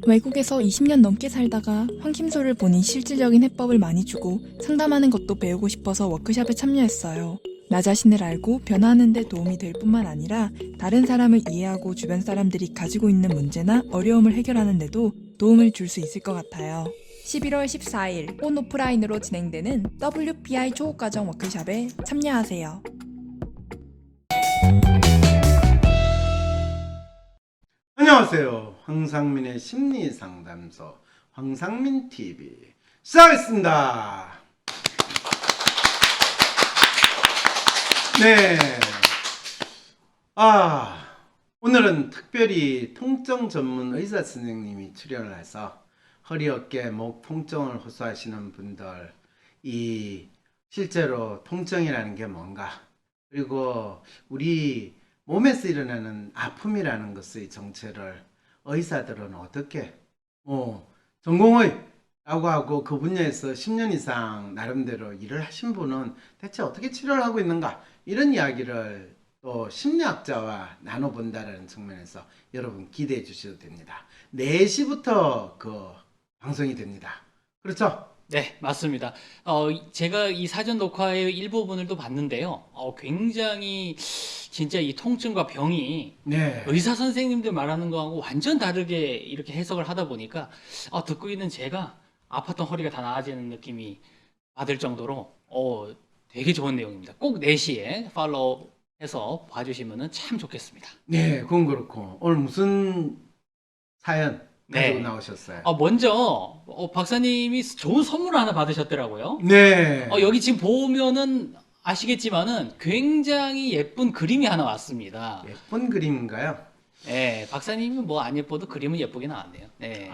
외국에서 20년 넘게 살다가 황킴소를 보니 실질적인 해법을 많이 주고 상담하는 것도 배우고 싶어서 워크숍에 참여했어요. 나 자신을 알고 변화하는 데 도움이 될 뿐만 아니라 다른 사람을 이해하고 주변 사람들이 가지고 있는 문제나 어려움을 해결하는 데도 도움을 줄 수 있을 것 같아요. 11월 14일 온 오프라인으로 진행되는 WPI 초급과정 워크숍에 참여하세요. 안녕하세요. 황상민의 심리상담소 황상민TV 시작하겠습니다. 네. 오늘은 특별히 통증 전문 의사 선생님이 출연을 해서 허리, 어깨, 목 통증을 호소하시는 분들, 실제로 통증이라는 게 뭔가, 그리고 우리 몸에서 일어나는 아픔이라는 것의 정체를 의사들은 어떻게 전공의라고 하고 그 분야에서 10년 이상 나름대로 일을 하신 분은 대체 어떻게 치료를 하고 있는가, 이런 이야기를 또 심리학자와 나눠본다라는 측면에서 여러분 기대해 주셔도 됩니다. 4시부터 그 방송이 됩니다. 그렇죠? 네, 맞습니다. 제가 이 사전 녹화의 일부분을 또 봤는데요. 굉장히 진짜 이 통증과 병이 네. 의사 선생님들 말하는 거하고 완전 다르게 이렇게 해석을 하다 보니까 듣고 있는 제가 아팠던 허리가 다 나아지는 느낌이 받을 정도로 되게 좋은 내용입니다. 꼭 4시에 팔로우해서 봐주시면 참 좋겠습니다. 네, 그건 그렇고 오늘 무슨 사연 가지고 네. 나오셨어요? 먼저 박사님이 좋은 선물을 하나 받으셨더라고요. 네. 여기 지금 보면은 아시겠지만은 굉장히 예쁜 그림이 하나 왔습니다. 예쁜 그림인가요? 네, 박사님은 뭐 안 예뻐도 그림은 예쁘게 나왔네요. 네.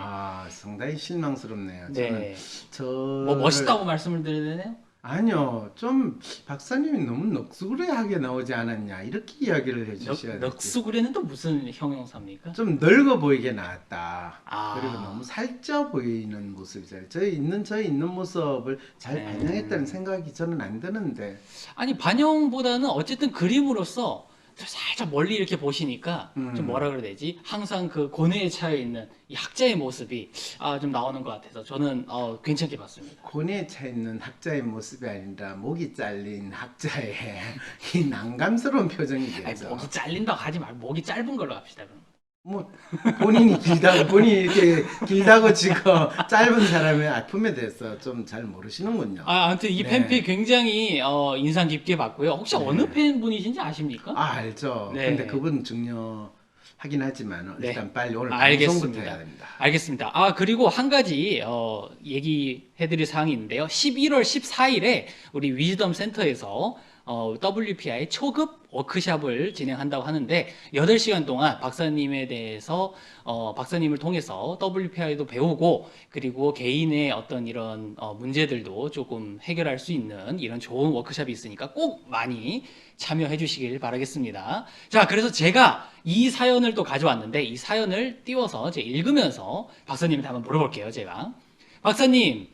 상당히 실망스럽네요. 네. 저는 뭐 멋있다고 말씀을 드려야 되나요? 아니요, 좀 박사님이 너무 넋두리하게 나오지 않았냐, 이렇게 이야기를 해주셔야 되지. 넋수구레는 또 무슨 형용사입니까? 좀 늙어 보이게 나왔다. 아. 그리고 너무 살쪄 보이는 모습이잖아요. 저희 있는 모습을 잘 반영했다는 생각이 저는 안 드는데. 아니, 반영보다는 어쨌든 그림으로서 살짝 멀리 이렇게 보시니까 좀 뭐라 그래야 되지? 항상 그 고뇌에 차여 있는 이 학자의 모습이 좀 나오는 것 같아서 저는 괜찮게 봤습니다. 고뇌에 차 있는 학자의 모습이 아니라 목이 잘린 학자의 이 난감스러운 표정이 아니, 되죠. 목이 잘린다고 하지 말고 목이 짧은 걸로 합시다. 그럼. 뭐 본인이 이렇게 길다고 지금 짧은 사람의 아픔에 대해서 좀 잘 모르시는군요. 아무튼 이 네. 팬픽 굉장히 인상 깊게 봤고요. 혹시 네. 어느 팬분이신지 아십니까? 알죠. 네. 근데 그분 중요하긴 하지만 네. 일단 빨리 오늘 알겠습니다. 방송부터 해야 됩니다. 알겠습니다. 그리고 한 가지 얘기해드릴 사항이 있는데요. 11월 14일에 우리 위즈덤 센터에서 WPI 초급 워크숍을 진행한다고 하는데 8시간 동안 박사님에 대해서 박사님을 통해서 WPI도 배우고 그리고 개인의 어떤 이런 문제들도 조금 해결할 수 있는 이런 좋은 워크숍이 있으니까 꼭 많이 참여해 주시길 바라겠습니다. 자, 그래서 제가 이 사연을 또 가져왔는데 이 사연을 띄워서 제가 읽으면서 박사님한테 한번 물어볼게요. 제가 박사님,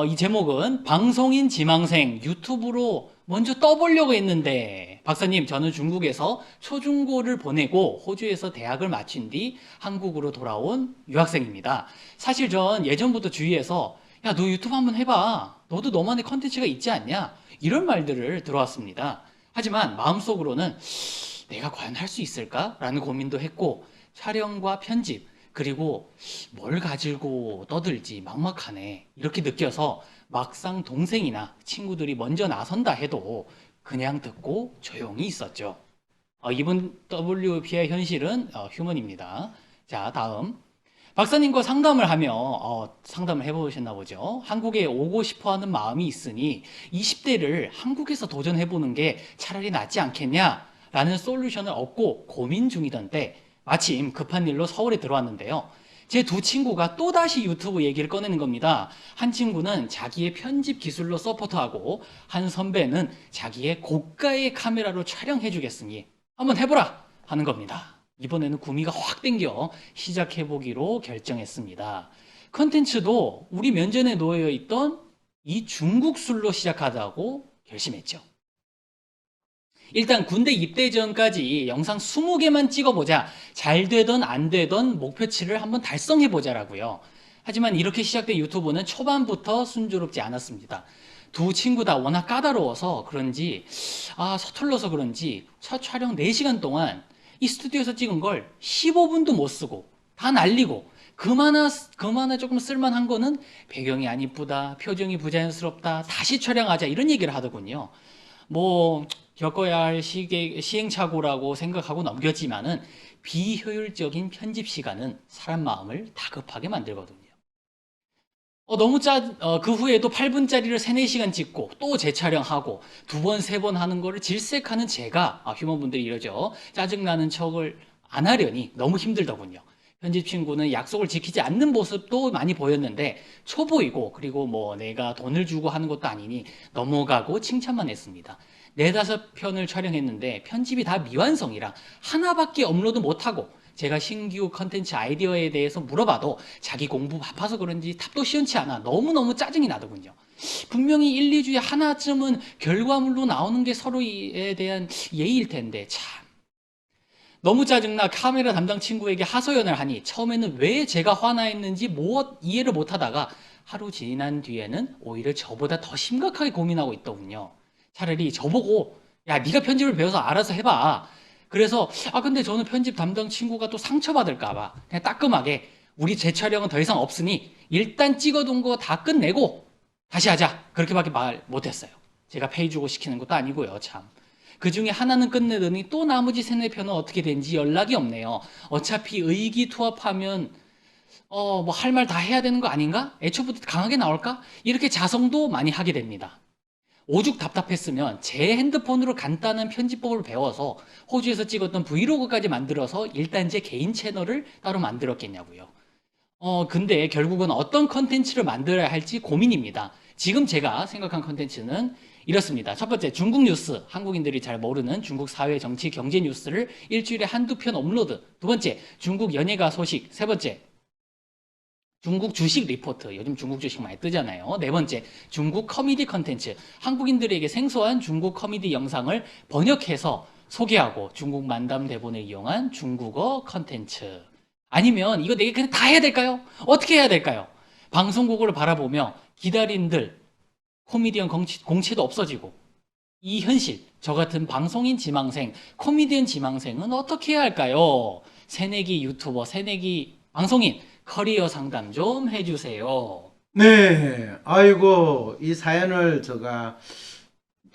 이 제목은 방송인 지망생 유튜브로 먼저 떠보려고 했는데 박사님, 저는 중국에서 초중고를 보내고 호주에서 대학을 마친 뒤 한국으로 돌아온 유학생입니다. 사실 전 예전부터 주위에서 야, 너 유튜브 한번 해봐. 너도 너만의 컨텐츠가 있지 않냐? 이런 말들을 들어왔습니다. 하지만 마음속으로는 내가 과연 할 수 있을까? 라는 고민도 했고 촬영과 편집 그리고 뭘 가지고 떠들지 막막하네 이렇게 느껴서 막상 동생이나 친구들이 먼저 나선다 해도 그냥 듣고 조용히 있었죠. 이번 WPI 현실은 휴먼입니다. 자, 다음 박사님과 상담을 하며 상담을 해보셨나 보죠. 한국에 오고 싶어하는 마음이 있으니 20대를 한국에서 도전해보는 게 차라리 낫지 않겠냐 라는 솔루션을 얻고 고민 중이던 때 마침 급한 일로 서울에 들어왔는데요. 제 두 친구가 또다시 유튜브 얘기를 꺼내는 겁니다. 한 친구는 자기의 편집 기술로 서포트하고 한 선배는 자기의 고가의 카메라로 촬영해주겠으니 한번 해보라 하는 겁니다. 이번에는 구미가 확 땡겨 시작해보기로 결정했습니다. 컨텐츠도 우리 면전에 놓여 있던 이 중국 술로 시작하자고 결심했죠. 일단 군대 입대 전까지 영상 20개만 찍어보자. 잘 되던 안 되던 목표치를 한번 달성해보자라고요. 하지만 이렇게 시작된 유튜브는 초반부터 순조롭지 않았습니다. 두 친구 다 워낙 까다로워서 그런지, 서툴러서 그런지 첫 촬영 4시간 동안 이 스튜디오에서 찍은 걸 15분도 못 쓰고 다 날리고 그마나 조금 쓸만한 거는 배경이 안 이쁘다, 표정이 부자연스럽다, 다시 촬영하자 이런 얘기를 하더군요. 뭐 겪어야 할 시행착오라고 생각하고 넘겼지만은 비효율적인 편집 시간은 사람 마음을 다급하게 만들거든요. 그 후에도 8분짜리를 3, 4시간 찍고 또 재촬영하고 2번, 3번 하는 거를 질색하는 제가, 휴먼분들이 이러죠. 짜증나는 척을 안 하려니 너무 힘들더군요. 편집 친구는 약속을 지키지 않는 모습도 많이 보였는데 초보이고 그리고 뭐 내가 돈을 주고 하는 것도 아니니 넘어가고 칭찬만 했습니다. 4-5편을 촬영했는데 편집이 다 미완성이라 하나밖에 업로드 못하고 제가 신규 컨텐츠 아이디어에 대해서 물어봐도 자기 공부 바빠서 그런지 답도 시원치 않아 너무너무 짜증이 나더군요. 분명히 1, 2주에 하나쯤은 결과물로 나오는 게 서로에 대한 예의일 텐데 참. 너무 짜증나 카메라 담당 친구에게 하소연을 하니 처음에는 왜 제가 화나했는지 이해를 못하다가 하루 지난 뒤에는 오히려 저보다 더 심각하게 고민하고 있더군요. 차라리 저보고 야 네가 편집을 배워서 알아서 해봐. 그래서 근데 저는 편집 담당 친구가 또 상처받을까 봐 그냥 따끔하게 우리 재촬영은 더 이상 없으니 일단 찍어둔 거 다 끝내고 다시 하자 그렇게밖에 말 못했어요. 제가 페이 주고 시키는 것도 아니고요. 참. 그 중에 하나는 끝내더니 또 나머지 3, 4편은 어떻게 된지 연락이 없네요. 어차피 의기투합하면 뭐 할 말 다 해야 되는 거 아닌가? 애초부터 강하게 나올까? 이렇게 자성도 많이 하게 됩니다. 오죽 답답했으면 제 핸드폰으로 간단한 편집법을 배워서 호주에서 찍었던 브이로그까지 만들어서 일단 제 개인 채널을 따로 만들었겠냐고요. 근데 결국은 어떤 컨텐츠를 만들어야 할지 고민입니다. 지금 제가 생각한 컨텐츠는 이렇습니다. 첫 번째, 중국 뉴스, 한국인들이 잘 모르는 중국 사회, 정치, 경제 뉴스를 일주일에 1-2편 업로드. 두 번째, 중국 연예가 소식. 세 번째, 중국 주식 리포트. 요즘 중국 주식 많이 뜨잖아요. 네 번째, 중국 커미디 컨텐츠. 한국인들에게 생소한 중국 커미디 영상을 번역해서 소개하고 중국 만담 대본을 이용한 중국어 컨텐츠. 아니면 이거 내가 그냥 다 해야 될까요? 어떻게 해야 될까요? 방송국을 바라보며 기다린들 코미디언 공채도 없어지고 이 현실, 저 같은 방송인 지망생, 코미디언 지망생은 어떻게 해야 할까요? 새내기 유튜버, 새내기 방송인 커리어 상담 좀 해주세요. 네, 아이고 이 사연을 제가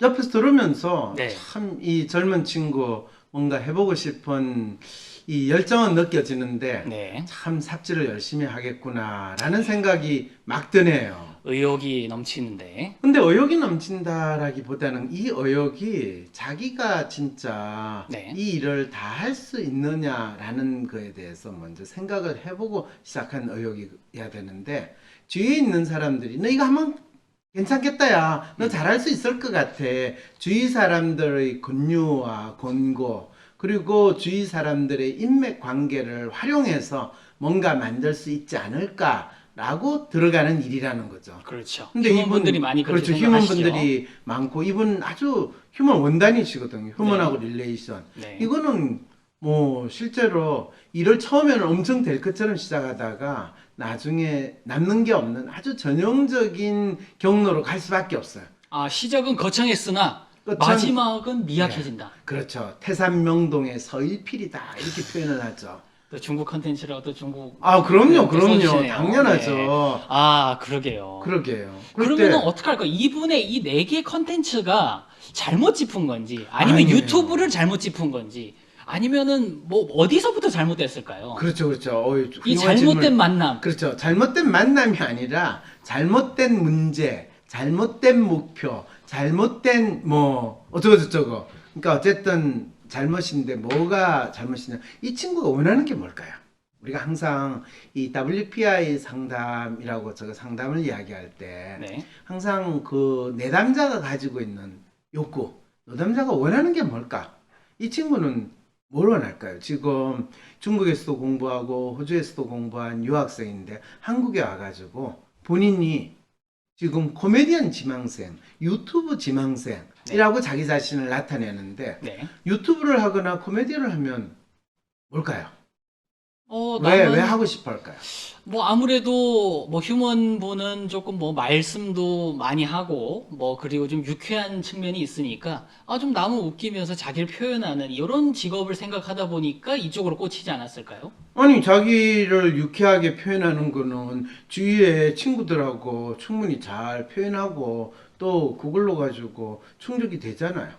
옆에서 들으면서 네. 참 이 젊은 친구 뭔가 해보고 싶은 이 열정은 느껴지는데 네. 참 삽질을 열심히 하겠구나라는 생각이 막 드네요. 의욕이 넘치는데. 근데 의욕이 넘친다라기보다는 이 의욕이 자기가 진짜 네. 이 일을 다 할 수 있느냐라는 거에 대해서 먼저 생각을 해보고 시작한 의욕이어야 되는데 주위에 있는 사람들이 너 이거 하면 괜찮겠다 야 너 잘할 수 있을 것 같아 주위 사람들의 권유와 권고 그리고 주위 사람들의 인맥 관계를 활용해서 뭔가 만들 수 있지 않을까라고 들어가는 일이라는 거죠. 그렇죠. 근데 휴먼분들이 많이 그렇게 그렇죠. 생각하시죠. 휴먼분들이 많고 이분 아주 휴먼 원단이시거든요. 휴먼하고 릴레이션. 네. 이거는 뭐 실제로 일을 처음에는 엄청 될 것처럼 시작하다가 나중에 남는 게 없는 아주 전형적인 경로로 갈 수밖에 없어요. 시작은 거창했으나 거창- 마지막은 미약해진다. 그렇죠. 태산명동의 서일필이다 이렇게 표현을 하죠. 또 중국 컨텐츠라고 또 중국 그럼요, 또 그럼요. 써주시네요. 당연하죠. 네. 그러게요. 그러게요. 그러면 어떻게 할까? 이분의 이 4개 컨텐츠가 잘못 짚은 건지, 아니면 아니에요. 유튜브를 잘못 짚은 건지, 아니면은 뭐 어디서부터 잘못됐을까요? 그렇죠, 그렇죠. 이 훌륭한 잘못된 질문. 만남. 그렇죠. 잘못된 만남이 아니라 잘못된 문제, 잘못된 목표, 잘못된 뭐 어쩌고저쩌고. 그러니까 어쨌든 잘못인데 뭐가 잘못이냐. 이 친구가 원하는 게 뭘까요? 우리가 항상 이 WPI 상담이라고 제가 상담을 이야기할 때 네. 항상 그 내담자가 가지고 있는 욕구, 내담자가 원하는 게 뭘까? 이 친구는 뭘 원할까요? 지금 중국에서도 공부하고 호주에서도 공부한 유학생인데 한국에 와가지고 본인이 지금 코미디언 지망생, 유튜브 지망생 네. 이라고 자기 자신을 나타내는데 네. 유튜브를 하거나 코미디를 하면 뭘까요? 나는 왜 하고 싶어 할까요? 뭐 아무래도 뭐 휴먼보는 조금 뭐 말씀도 많이 하고 뭐 그리고 좀 유쾌한 측면이 있으니까 좀 남을 웃기면서 자기를 표현하는 이런 직업을 생각하다 보니까 이쪽으로 꽂히지 않았을까요? 아니 자기를 유쾌하게 표현하는 거는 주위의 친구들하고 충분히 잘 표현하고 또 그걸로 가지고 충족이 되잖아요.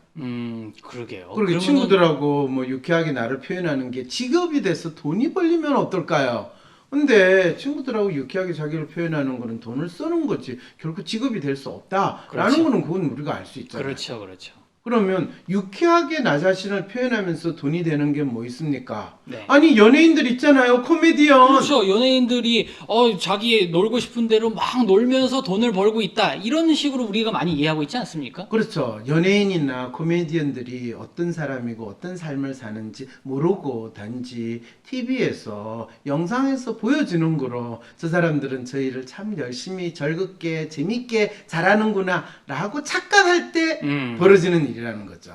그러게요. 그렇게 그러면은 친구들하고 뭐 유쾌하게 나를 표현하는 게 직업이 돼서 돈이 벌리면 어떨까요? 근데 친구들하고 유쾌하게 자기를 표현하는 거는 돈을 쓰는 거지 결코 직업이 될 수 없다라는 그렇죠. 거는 그건 우리가 알 수 있잖아요. 그렇죠, 그렇죠. 그러면 유쾌하게 나 자신을 표현하면서 돈이 되는 게 뭐 있습니까? 네. 아니 연예인들 있잖아요. 코미디언. 그렇죠. 연예인들이 자기 놀고 싶은 대로 막 놀면서 돈을 벌고 있다. 이런 식으로 우리가 많이 이해하고 있지 않습니까? 그렇죠. 연예인이나 코미디언들이 어떤 사람이고 어떤 삶을 사는지 모르고 단지 TV에서 영상에서 보여주는 거로 저 사람들은 저희를 참 열심히 즐겁게 재밌게 잘하는구나 라고 착각할 때 벌어지는 일이라는 거죠.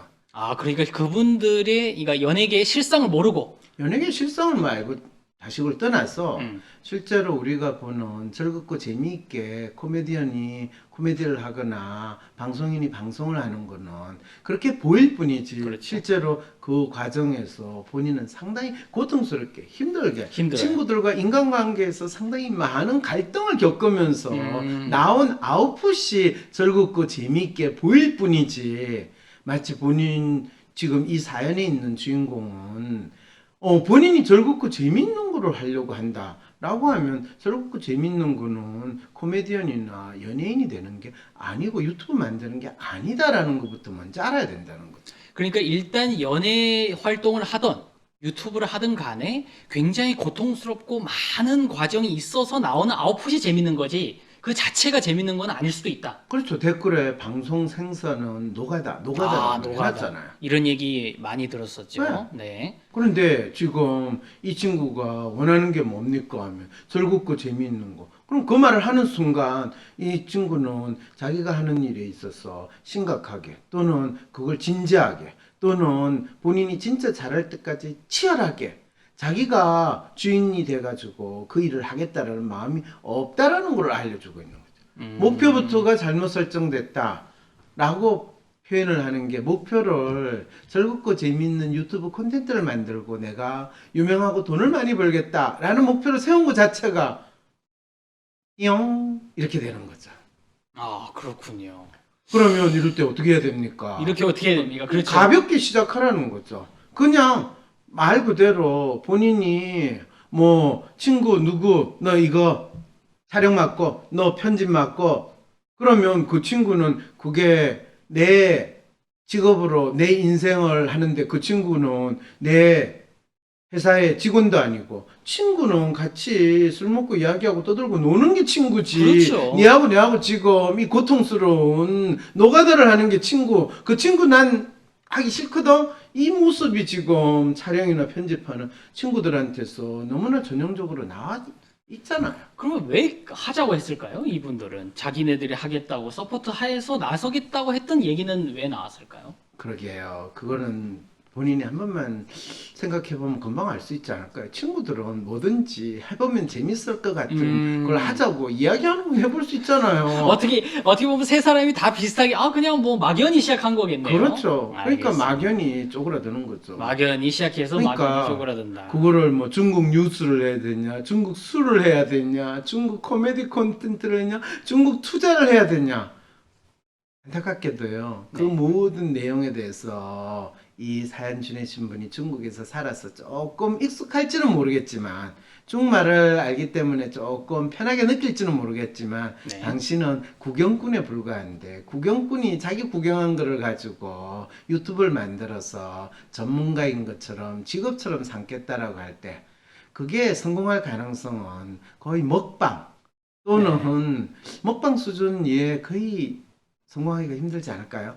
그러니까 그분들의 그러니까 연예계의 실상을 모르고 연예계 실상을 말고 다식을 떠나서 음. 실제로 우리가 보는 즐겁고 재미있게 코미디언이 코미디를 하거나 방송인이 방송을 하는 거는 그렇게 보일 뿐이지 그렇죠. 실제로 그 과정에서 본인은 상당히 고통스럽게 힘들게 힘들어요. 친구들과 인간관계에서 상당히 많은 갈등을 겪으면서 음. 나온 아웃풋이 즐겁고 재미있게 보일 뿐이지 마치 본인 지금 이 사연에 있는 주인공은 본인이 즐겁고 재밌는 거를 하려고 한다라고 하면 즐겁고 재밌는 거는 코미디언이나 연예인이 되는 게 아니고 유튜브 만드는 게 아니다라는 것부터 먼저 알아야 된다는 거죠. 그러니까 일단 연예 활동을 하던 유튜브를 하든 간에 굉장히 고통스럽고 많은 과정이 있어서 나오는 아웃풋이 재밌는 거지 그 자체가 재밌는 건 아닐 수도 있다. 그렇죠. 댓글에 방송 생선은 노가다라고 해놨잖아요. 이런 얘기 많이 들었었죠. 네. 그런데 지금 이 친구가 원하는 게 뭡니까 하면 즐겁고 재미있는 거. 그럼 그 말을 하는 순간 이 친구는 자기가 하는 일에 있어서 심각하게 또는 그걸 진지하게 또는 본인이 진짜 잘할 때까지 치열하게 자기가 주인이 돼가지고 그 일을 하겠다라는 마음이 없다라는 걸 알려주고 있는 거죠. 목표부터가 잘못 설정됐다라고 표현을 하는 게 목표를 즐겁고 재미있는 유튜브 콘텐츠를 만들고 내가 유명하고 돈을 많이 벌겠다라는 목표를 세운 것 자체가 띠용 이렇게 되는 거죠. 그렇군요. 그러면 이럴 때 어떻게 해야 됩니까? 이렇게 어떻게 해야 됩니까? 그렇죠. 가볍게 시작하라는 거죠. 그냥 말 그대로 본인이 뭐 친구 누구 너 이거 촬영 맡고 너 편집 맡고 그러면 그 친구는 그게 내 직업으로 내 인생을 하는데 그 친구는 내 회사의 직원도 아니고 친구는 같이 술 먹고 이야기하고 떠들고 노는 게 친구지. 그렇죠. 니하고 내하고 지금 이 고통스러운 노가다를 하는 게 친구. 그 친구 난 하기 싫거든. 이 모습이 지금 촬영이나 편집하는 친구들한테서 너무나 전형적으로 나와 있잖아요. 그러면 왜 하자고 했을까요? 이분들은 자기네들이 하겠다고 서포트 하에서 나서겠다고 했던 얘기는 왜 나왔을까요? 그러게요. 그거는 본인이 한 번만 생각해보면 금방 알 수 있지 않을까요? 친구들은 뭐든지 해보면 재밌을 것 같은 걸 하자고 이야기하는 거 해볼 수 있잖아요. 어떻게 보면 세 사람이 다 비슷하게 그냥 뭐 막연히 시작한 거겠네요. 그렇죠. 그러니까 알겠습니다. 막연히 쪼그라드는 거죠. 막연히 시작해서 그러니까 막연히 쪼그라든다. 그거를 뭐 중국 뉴스를 해야 되냐, 중국 술을 해야 되냐, 중국 코미디 콘텐츠를 해야 되냐, 중국 투자를 해야 되냐. 안타깝게도요. 그 네. 모든 내용에 대해서 이 사연 주내신 분이 중국에서 살아서 조금 익숙할지는 모르겠지만 중국말을 알기 때문에 조금 편하게 느낄지는 모르겠지만 네. 당신은 구경꾼에 불과한데 구경꾼이 자기 구경한 거를 가지고 유튜브를 만들어서 전문가인 것처럼 직업처럼 삼겠다라고 할 때 그게 성공할 가능성은 거의 먹방 또는 먹방 수준 이에 거의 성공하기가 힘들지 않을까요?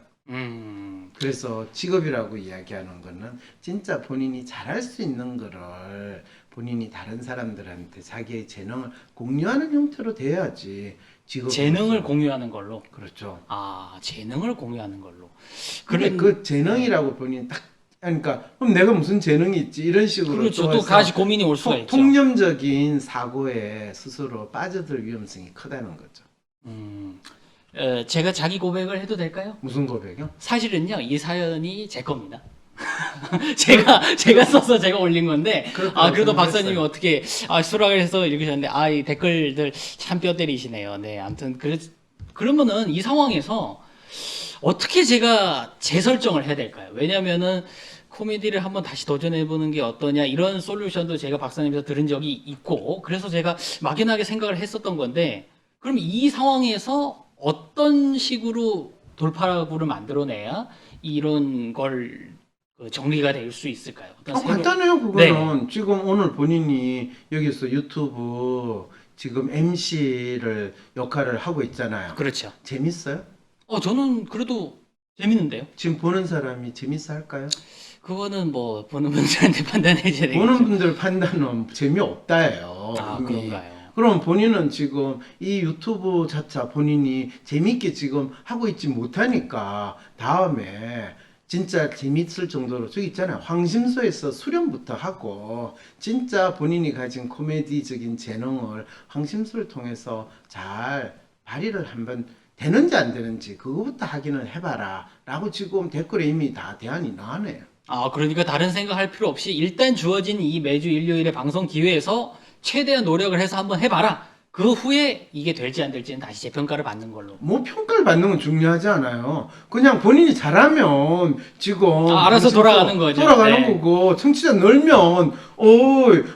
그래서 직업이라고 이야기하는 거는 진짜 본인이 잘할 수 있는 거를 본인이 다른 사람들한테 자기의 재능을 공유하는 형태로 돼야지 직업. 재능을 공유하는 걸로. 그렇죠. 아, 재능을 공유하는 걸로. 근데 그 재능이라고 본인이 딱 그러니까 그럼 내가 무슨 재능이 있지 이런 식으로 그렇죠. 또 해서 다시 고민이 올 수가 있죠. 통념적인 사고에 스스로 빠져들 위험성이 크다는 거죠. 제가 자기 고백을 해도 될까요? 무슨 고백이요? 사실은요, 이 사연이 제 겁니다. 제가 써서 제가 올린 건데, 그래도 박사님이 어떻게, 수락을 해서 읽으셨는데, 이 댓글들 참 뼈 때리시네요. 네, 아무튼, 그러면은 이 상황에서 어떻게 제가 재설정을 해야 될까요? 왜냐면은, 코미디를 한번 다시 도전해보는 게 어떠냐, 이런 솔루션도 제가 박사님에서 들은 적이 있고, 그래서 제가 막연하게 생각을 했었던 건데, 그럼 이 상황에서 어떤 식으로 돌파구를 만들어내야 이런 걸 정리가 될 수 있을까요? 간단해요. 그거는 지금 오늘 본인이 여기서 유튜브 지금 MC를 역할을 하고 있잖아요. 그렇죠. 재밌어요? 저는 그래도 재밌는데요. 지금 보는 사람이 재밌어 할까요? 그거는 뭐 보는 분들한테 판단해 줘야 되겠죠. 보는 분들 판단은 재미없다예요. 이미. 그런가요? 그럼 본인은 지금 이 유튜브 자체 본인이 재밌게 지금 하고 있지 못하니까 다음에 진짜 재밌을 정도로 저기 있잖아요. 황심소에서 수련부터 하고 진짜 본인이 가진 코미디적인 재능을 황심소를 통해서 잘 발휘를 한번 되는지 안 되는지 그거부터 확인을 해봐라 라고 지금 댓글에 이미 다 대안이 나왔네요. 그러니까 다른 생각할 필요 없이 일단 주어진 이 매주 일요일의 방송 기회에서 최대한 노력을 해서 한번 해봐라. 그 후에 이게 될지 안 될지는 다시 재평가를 받는 걸로. 뭐 평가를 받는 건 중요하지 않아요. 그냥 본인이 잘하면 지금 알아서 돌아가는 거죠. 돌아가는 네. 거고 청취자 늘면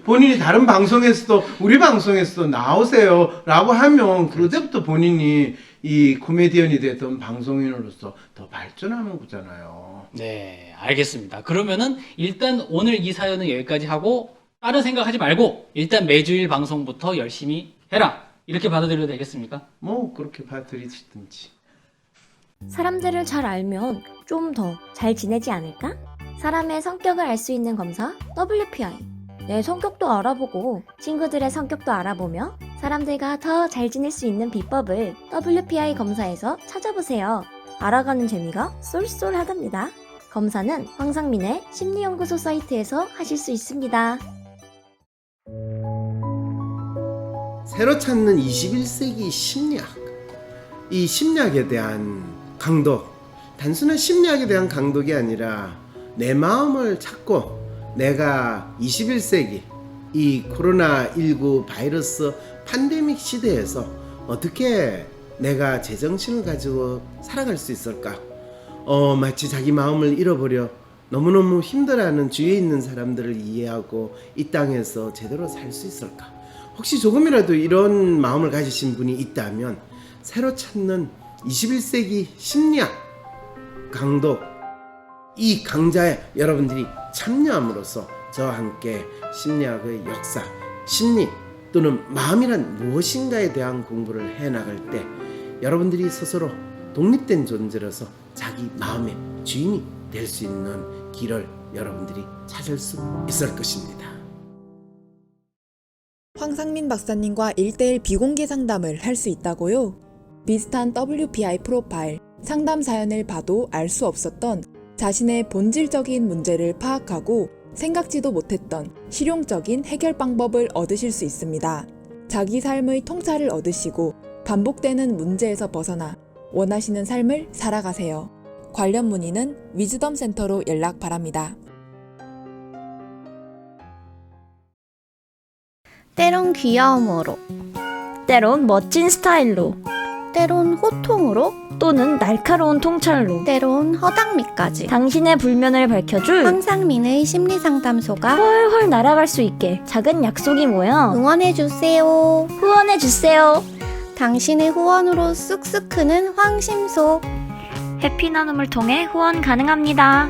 본인이 다른 방송에서도 우리 방송에서도 나오세요 라고 하면 그때부터 본인이 이 코미디언이 되던 방송인으로서 더 발전하는 거잖아요. 네, 알겠습니다. 그러면은 일단 오늘 이 사연은 여기까지 하고 다른 생각하지 말고 일단 매주일 방송부터 열심히 해라. 이렇게 받아들여도 되겠습니까? 뭐 그렇게 봐드리시든지. 사람들을 잘 알면 좀 더 잘 지내지 않을까? 사람의 성격을 알 수 있는 검사 WPI. 내 성격도 알아보고 친구들의 성격도 알아보며 사람들과 더 잘 지낼 수 있는 비법을 WPI 검사에서 찾아보세요. 알아가는 재미가 쏠쏠하답니다. 검사는 황상민의 심리연구소 사이트에서 하실 수 있습니다. 새로 찾는 21세기 심리학. 이 심리학에 대한 강도, 단순한 심리학에 대한 강독이 아니라 내 마음을 찾고 내가 21세기 이 코로나19 바이러스 팬데믹 시대에서 어떻게 내가 제정신을 가지고 살아갈 수 있을까? 마치 자기 마음을 잃어버려 너무너무 힘들어하는 주위에 있는 사람들을 이해하고 이 땅에서 제대로 살 수 있을까? 혹시 조금이라도 이런 마음을 가지신 분이 있다면 새로 찾는 21세기 심리학 강독 이 강좌에 여러분들이 참여함으로써 저와 함께 심리학의 역사, 심리 또는 마음이란 무엇인가에 대한 공부를 해나갈 때 여러분들이 스스로 독립된 존재로서 자기 마음의 주인이 될 수 있는 길을 여러분들이 찾을 수 있을 것입니다. 황상민 박사님과 1대1 비공개 상담을 할 수 있다고요? 비슷한 WPI 프로파일, 상담 사연을 봐도 알 수 없었던 자신의 본질적인 문제를 파악하고 생각지도 못했던 실용적인 해결 방법을 얻으실 수 있습니다. 자기 삶의 통찰을 얻으시고 반복되는 문제에서 벗어나 원하시는 삶을 살아가세요. 관련 문의는 위즈덤 센터로 연락 바랍니다. 때론 귀여움으로, 때론 멋진 스타일로, 때론 호통으로, 또는 날카로운 통찰로, 때론 허당미까지 당신의 불면을 밝혀줄 황상민의 심리상담소가 훨훨 날아갈 수 있게 작은 약속이 모여 응원해주세요. 후원해주세요. 당신의 후원으로 쑥쑥 크는 황심소. 해피 나눔을 통해 후원 가능합니다.